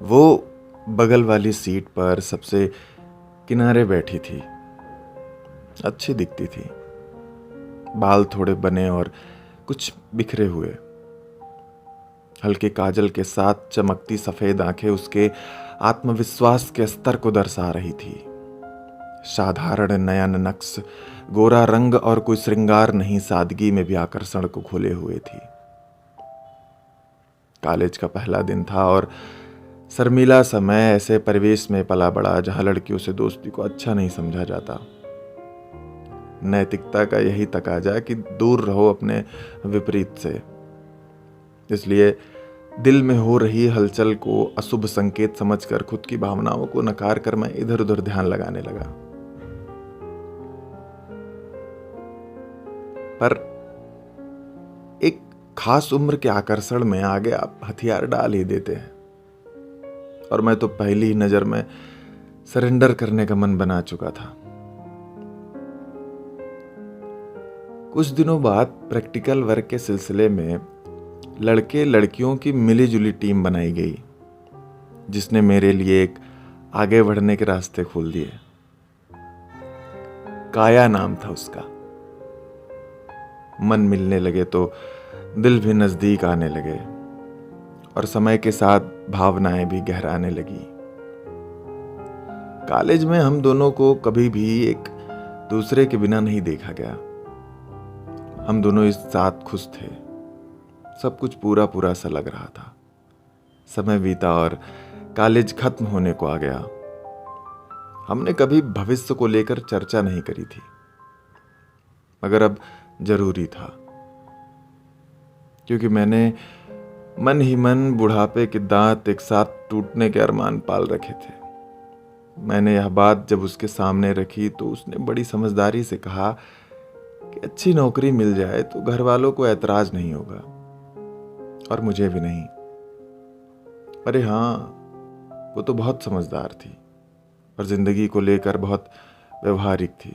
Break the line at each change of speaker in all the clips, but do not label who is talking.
वो बगल वाली सीट पर सबसे किनारे बैठी थी। अच्छी दिखती थी, बाल थोड़े बने और कुछ बिखरे हुए। हल्के काजल के साथ चमकती सफेद आंखें उसके आत्मविश्वास के स्तर को दर्शा रही थी। साधारण नयन नक्श, गोरा रंग और कोई श्रृंगार नहीं, सादगी में भी आकर्षण को खोले हुए थी। कॉलेज का पहला दिन था और शर्मीला समय ऐसे परिवेश में पला बड़ा जहां लड़कियों से दोस्ती को अच्छा नहीं समझा जाता। नैतिकता का यही तकाजा कि दूर रहो अपने विपरीत से। इसलिए दिल में हो रही हलचल को अशुभ संकेत समझकर खुद की भावनाओं को नकार कर मैं इधर उधर ध्यान लगाने लगा। पर एक खास उम्र के आकर्षण में आगे आप हथियार डाल ही देते हैं, और मैं तो पहली ही नजर में सरेंडर करने का मन बना चुका था। कुछ दिनों बाद प्रैक्टिकल वर्क के सिलसिले में लड़के लड़कियों की मिली जुली टीम बनाई गई, जिसने मेरे लिए एक आगे बढ़ने के रास्ते खोल दिए। काया नाम था उसका। मन मिलने लगे तो दिल भी नजदीक आने लगे, और समय के साथ भावनाएं भी गहराने लगी। कॉलेज में हम दोनों को कभी भी एक दूसरे के बिना नहीं देखा गया। हम दोनों इस साथ खुश थे। सब कुछ पूरा पूरा सा लग रहा था। समय बीता और कॉलेज खत्म होने को आ गया। हमने कभी भविष्य को लेकर चर्चा नहीं करी थी, मगर अब जरूरी था, क्योंकि मैंने मन ही मन बुढ़ापे के दांत एक साथ टूटने के अरमान पाल रखे थे। मैंने यह बात जब उसके सामने रखी तो उसने बड़ी समझदारी से कहा कि अच्छी नौकरी मिल जाए तो घर वालों को ऐतराज नहीं होगा, और मुझे भी नहीं। अरे हाँ, वो तो बहुत समझदार थी और जिंदगी को लेकर बहुत व्यवहारिक थी।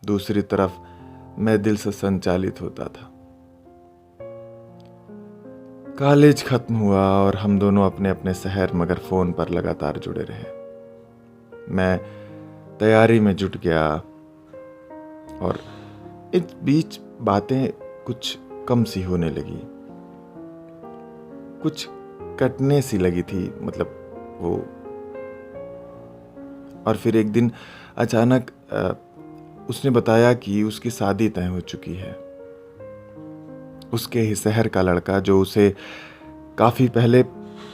दूसरी तरफ मैं दिल से संचालित होता था। कॉलेज खत्म हुआ और हम दोनों अपने अपने शहर मगर फोन पर लगातार जुड़े रहे। मैं तैयारी में जुट गया और इस बीच बातें कुछ कम सी होने लगी, कुछ कटने सी लगी थी, मतलब वो। और फिर एक दिन अचानक उसने बताया कि उसकी शादी तय हो चुकी है। उसके ही शहर का लड़का जो उसे काफी पहले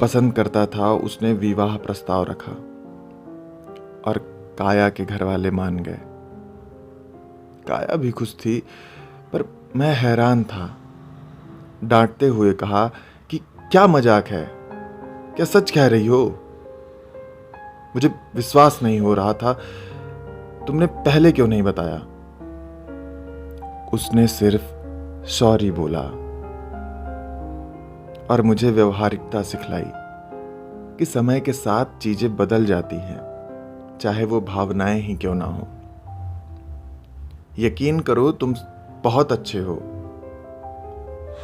पसंद करता था, उसने विवाह प्रस्ताव रखा और काया के घर वाले मान गए। काया भी खुश थी, पर मैं हैरान था। डांटते हुए कहा कि क्या मजाक है, क्या सच कह रही हो? मुझे विश्वास नहीं हो रहा था। तुमने पहले क्यों नहीं बताया? उसने सिर्फ सॉरी बोला और मुझे व्यवहारिकता सिखलाई कि समय के साथ चीजें बदल जाती हैं, चाहे वो भावनाएं ही क्यों ना हो। यकीन करो, तुम बहुत अच्छे हो,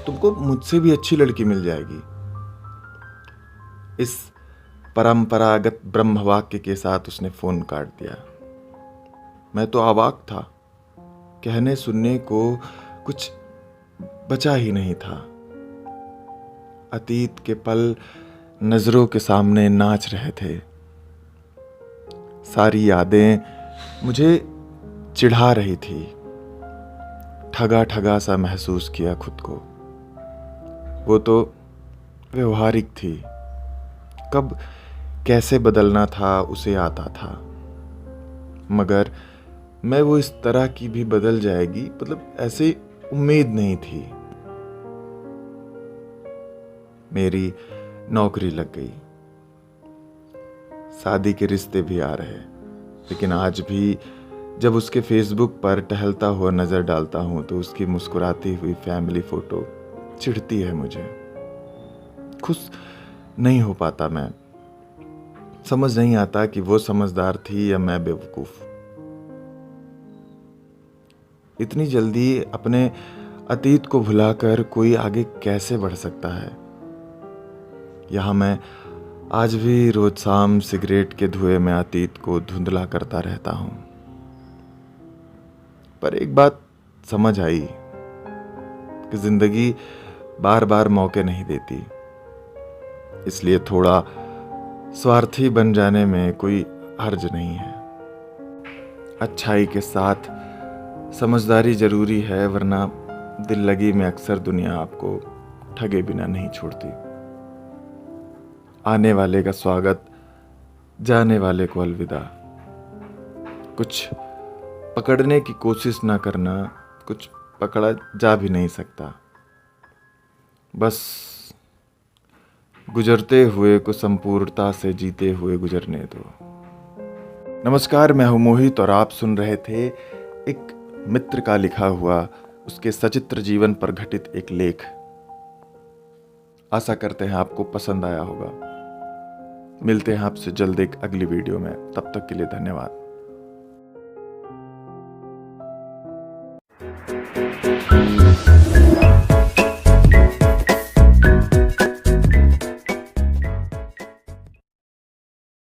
तुमको मुझसे भी अच्छी लड़की मिल जाएगी। इस परंपरागत ब्रह्मवाक्य के साथ उसने फोन काट दिया। मैं तो अवाक था। कहने सुनने को कुछ बचा ही नहीं था। अतीत के पल नजरों के सामने नाच रहे थे। सारी यादें मुझे चिढ़ा रही थी। ठगा ठगा सा महसूस किया खुद को। वो तो व्यवहारिक थी, कब कैसे बदलना था उसे आता था, मगर मैं वो इस तरह की भी बदल जाएगी, मतलब ऐसे उम्मीद नहीं थी। मेरी नौकरी लग गई, शादी के रिश्ते भी आ रहे, लेकिन आज भी जब उसके फेसबुक पर टहलता हुआ नजर डालता हूं तो उसकी मुस्कुराती हुई फैमिली फोटो चिढ़ती है मुझे। खुश नहीं हो पाता मैं। समझ नहीं आता कि वो समझदार थी या मैं बेवकूफ। इतनी जल्दी अपने अतीत को भुलाकर कोई आगे कैसे बढ़ सकता है? यहां मैं आज भी रोज शाम सिगरेट के धुएं में अतीत को धुंधला करता रहता हूं। पर एक बात समझ आई कि जिंदगी बार बार मौके नहीं देती, इसलिए थोड़ा स्वार्थी बन जाने में कोई हर्ज नहीं है। अच्छाई के साथ समझदारी जरूरी है, वरना दिल लगी में अक्सर दुनिया आपको ठगे बिना नहीं छोड़ती। आने वाले का स्वागत, जाने वाले को अलविदा। कुछ पकड़ने की कोशिश ना करना, कुछ पकड़ा जा भी नहीं सकता। बस गुजरते हुए को संपूर्णता से जीते हुए गुजरने दो। नमस्कार, मैं हूं मोहित और आप सुन रहे थे एक मित्र का लिखा हुआ उसके सचित्र जीवन पर घटित एक लेख। आशा करते हैं आपको पसंद आया होगा। मिलते हैं आपसे जल्द एक अगली वीडियो में। तब तक के लिए धन्यवाद।